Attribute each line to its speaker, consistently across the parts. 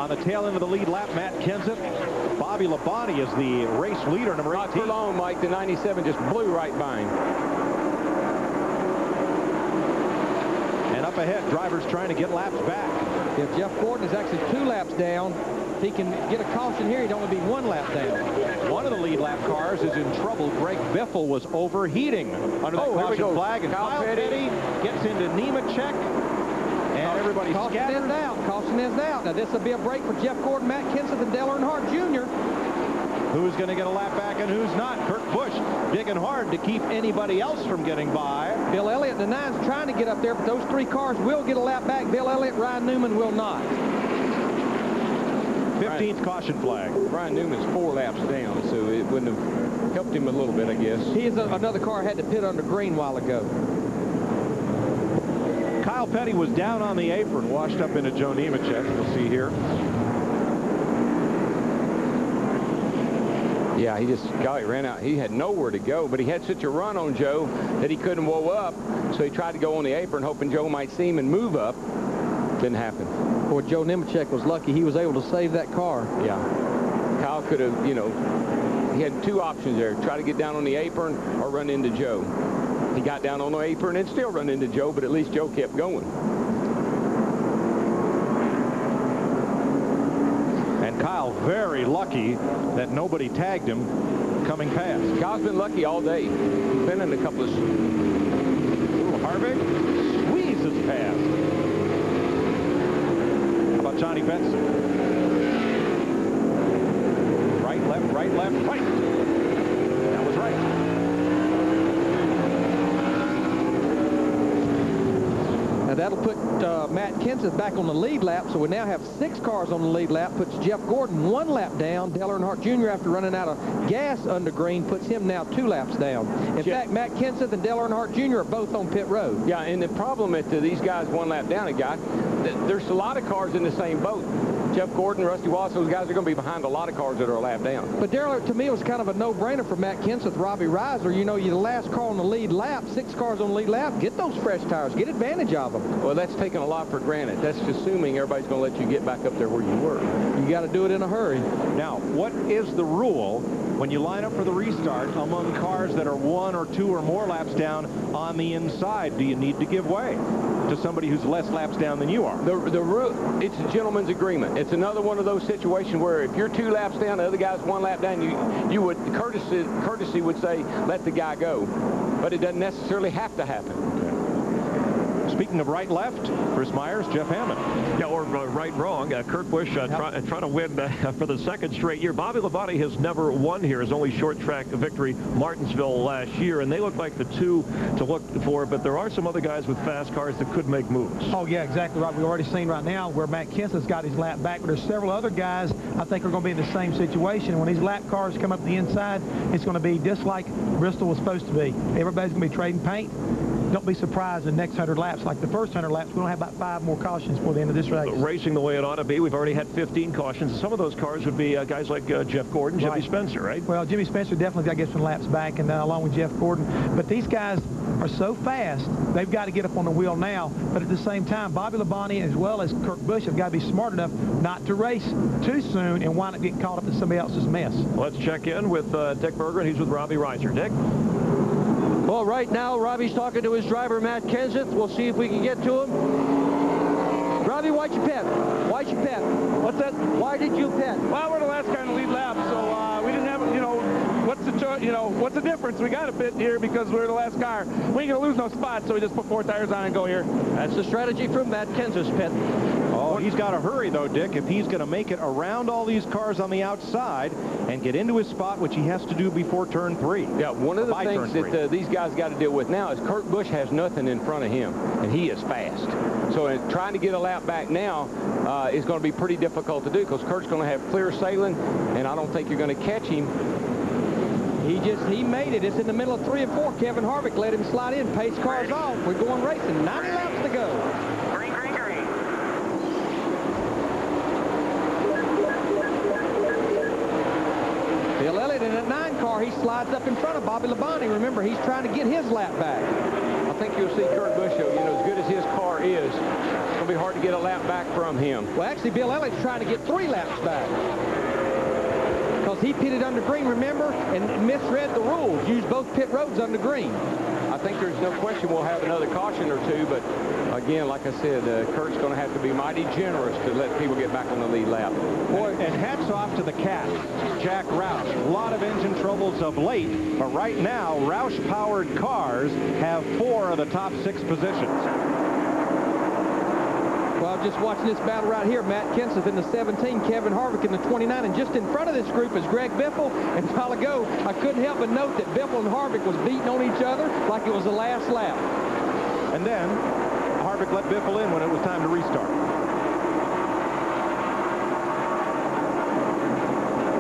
Speaker 1: On the tail end of the lead lap, Matt Kenseth. Bobby Labonte is the race leader, number 18.
Speaker 2: Not for long, Mike. The 97 just blew right by him.
Speaker 1: And up ahead, drivers trying to get laps back.
Speaker 3: If Jeff Gordon is actually 2 laps down, if he can get a caution here, he'd only be 1 lap down.
Speaker 1: One of the lead lap cars is in trouble. Greg Biffle was overheating under the caution flag, and Kyle Petty gets into Nemechek. And everybody scattered
Speaker 3: out. Caution is out. Now this will be a break for Jeff Gordon, Matt Kenseth, and Dale Earnhardt Jr.
Speaker 1: Who's going to get a lap back and who's not? Kurt Busch digging hard to keep anybody else from getting by.
Speaker 3: Bill Elliott, the 9's trying to get up there, but those 3 cars will get a lap back. Bill Elliott, Ryan Newman will not.
Speaker 1: 15th caution flag.
Speaker 2: Ryan Newman's 4 laps down, so it wouldn't have helped him a little bit, I guess.
Speaker 3: Another car had to pit under green a while ago.
Speaker 1: Kyle Petty was down on the apron, washed up into Joe Nemechek. We'll see here.
Speaker 2: Yeah, he ran out. He had nowhere to go, but he had such a run on Joe that he couldn't woe up, so he tried to go on the apron, hoping Joe might see him and move up. Didn't happen.
Speaker 3: Boy, Joe Nemechek was lucky he was able to save that car.
Speaker 2: Yeah. Kyle could have, he had 2 options there. Try to get down on the apron or run into Joe. He got down on the apron and still run into Joe, but at least Joe kept going.
Speaker 1: And Kyle very lucky that nobody tagged him coming past.
Speaker 2: Kyle's been lucky all day. He's been in a couple of...
Speaker 1: Ooh, Harvick squeezes past. How about Johnny Benson? Right, left, right, left, right. That was right.
Speaker 3: Now that'll put Matt Kenseth back on the lead lap, so we now have 6 cars on the lead lap. Puts Jeff Gordon 1 lap down. Dale Earnhardt Jr., after running out of gas under green, puts him now 2 laps down. In fact, Matt Kenseth and Dale Earnhardt Jr. are both on pit road.
Speaker 2: Yeah, and the problem is these guys 1 lap down, there's a lot of cars in the same boat. Jeff Gordon, Rusty Wallace, those guys are going to be behind a lot of cars that are a lap down.
Speaker 3: But Darrell, to me, it was kind of a no-brainer for Matt Kenseth, Robbie Reiser. You're the last car on the lead lap, 6 cars on the lead lap. Get those fresh tires. Get advantage of them.
Speaker 2: Well, that's taking a lot for granted. That's assuming everybody's going to let you get back up there where you were.
Speaker 3: You got to do it in a hurry.
Speaker 1: Now, what is the rule when you line up for the restart among cars that are 1 or 2 or more laps down on the inside? Do you need to give way to somebody who's less laps down than you are?
Speaker 2: The rule, it's a gentleman's agreement. It's another one of those situations where if you're 2 laps down, the other guy's 1 lap down, you would courtesy would say let the guy go, but it doesn't necessarily have to happen.
Speaker 1: Speaking of right-left, Chris Myers, Jeff Hammond.
Speaker 4: Yeah, or right-wrong. Kurt Busch trying to win for the 2nd straight year. Bobby Labonte has never won here. His only short-track victory, Martinsville last year, and they look like the 2 to look for, but there are some other guys with fast cars that could make moves.
Speaker 5: Oh, yeah, exactly right. We've already seen right now where Matt Kenseth's got his lap back, but there's several other guys I think are going to be in the same situation. When these lap cars come up the inside, it's going to be just like Bristol was supposed to be. Everybody's going to be trading paint. Don't be surprised in the next 100 laps. Like the first 100 laps, we're going to have about 5 more cautions before the end of this race.
Speaker 4: Racing the way it ought to be. We've already had 15 cautions. Some of those cars would be guys like Jeff Gordon, Jimmy Spencer, right?
Speaker 5: Well, Jimmy Spencer definitely got to get some laps back, and along with Jeff Gordon. But these guys are so fast, they've got to get up on the wheel now. But at the same time, Bobby Labonte as well as Kurt Busch have got to be smart enough not to race too soon and wind up getting caught up in somebody else's mess.
Speaker 4: Let's check in with Dick Berger, and he's with Robbie Reiser. Dick?
Speaker 6: Well, right now, Robbie's talking to his driver, Matt Kenseth. We'll see if we can get to him. Robbie, why'd you pit? Why'd you pit? What's that? Why did you pit?
Speaker 7: Well, we're the last guy in the lead lap, so we didn't have, what's the difference? We got to pit here because we're the last car. We ain't going to lose no spots, so we just put 4 tires on and go here.
Speaker 6: That's the strategy from Matt Kenseth's pit.
Speaker 1: Oh, he's got to hurry, though, Dick, if he's going to make it around all these cars on the outside and get into his spot, which he has to do before turn 3.
Speaker 2: Yeah, one of the things that these guys got to deal with now is Kurt Busch has nothing in front of him, and he is fast. So trying to get a lap back now is going to be pretty difficult to do because Kurt's going to have clear sailing, and I don't think you're going to catch him.
Speaker 3: He made it. It's in the middle of 3 and 4. Kevin Harvick let him slide in. Pace cars off. We're going racing. 90 laps to go.
Speaker 8: Green, green, green.
Speaker 3: Bill Elliott in that 9 car, he slides up in front of Bobby Labonte. Remember, he's trying to get his lap back.
Speaker 2: I think you'll see Kurt Busch, as good as his car is, going to be hard to get a lap back from him.
Speaker 3: Well, actually, Bill Elliott's trying to get 3 laps back. Because he pitted under green, remember, and misread the rules. Used both pit roads under green.
Speaker 2: I think there's no question we'll have another caution or two, but again, like I said, Kurt's going to have to be mighty generous to let people get back on the lead lap.
Speaker 1: Boy, and hats off to the cat, Jack Roush. A lot of engine troubles of late, but right now, Roush-powered cars have 4 of the top 6 positions.
Speaker 3: Well, just watching this battle right here, Matt Kenseth in the 17, Kevin Harvick in the 29, and just in front of this group is Greg Biffle. And a while ago, I couldn't help but note that Biffle and Harvick was beating on each other like it was the last lap.
Speaker 1: And then Harvick let Biffle in when it was time to restart.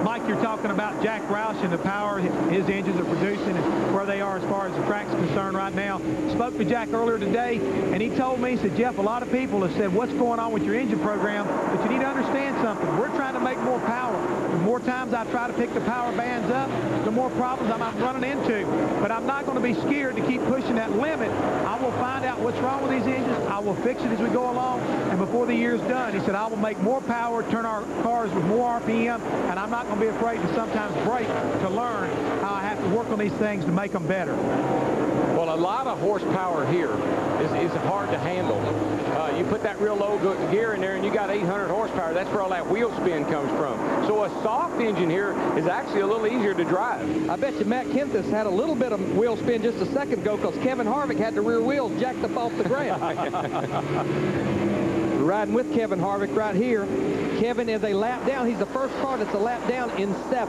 Speaker 5: Mike, you're talking about Jack Roush and the power his engines are producing and where they are as far as the track's concerned right now. Spoke to Jack earlier today, and he told me, he said, Jeff, a lot of people have said, what's going on with your engine program? But you need to understand something. We're trying to make more power. The more times I try to pick the power bands up, the more problems I'm running into. But I'm not going to be scared to keep pushing that limit. I will find out what's wrong with these engines. I will fix it as we go along. And before the year's done, he said, I will make more power, turn our cars with more RPM, and I'm not going to be afraid to sometimes break to learn how I have to work on these things to make them better.
Speaker 2: Well, a lot of horsepower here is hard to handle. You put that real low gear in there and you got 800 horsepower. That's where all that wheel spin comes from. So a soft engine here is actually a little easier to drive.
Speaker 3: I bet you Matt Kenseth had a little bit of wheel spin just a second ago because Kevin Harvick had the rear wheels jacked up off the ground. Riding with Kevin Harvick right here. Kevin is a lap down. He's the first car that's a lap down in 7.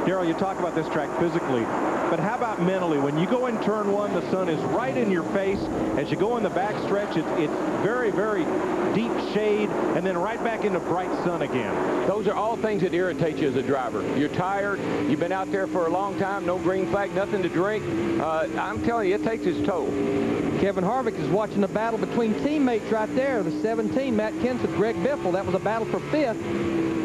Speaker 1: Darrell, you talk about this track physically, but how about mentally? When you go in turn 1, the sun is right in your face. As you go in the back stretch, it's very, very deep shade, and then right back into bright sun again.
Speaker 2: Those are all things that irritate you as a driver. You're tired. You've been out there for a long time. No green flag, nothing to drink. I'm telling you, it takes its toll.
Speaker 3: Kevin Harvick is watching the battle between teammates right there. The 17, Matt Kenseth, Greg Biffle. That was a battle for 5th.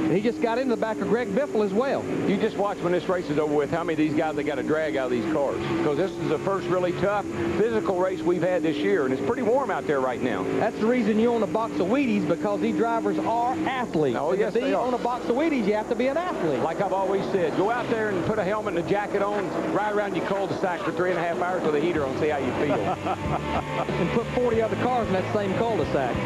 Speaker 3: And he just got into the back of Greg Biffle as well.
Speaker 2: You just watch when this race is over with how many of these guys they got to drag out of these cars. Because this is the first really tough physical race we've had this year. And it's pretty warm out there right now.
Speaker 3: That's the reason you own a box of Wheaties, because these drivers are athletes.
Speaker 2: Oh, yes, they are.
Speaker 3: To own a box of Wheaties, you have to be an athlete.
Speaker 2: Like I've always said, go out there and put a helmet and a jacket on, ride around your cul-de-sac for 3.5 hours with a heater on, see how you feel.
Speaker 3: And put 40 other cars in that same cul-de-sac.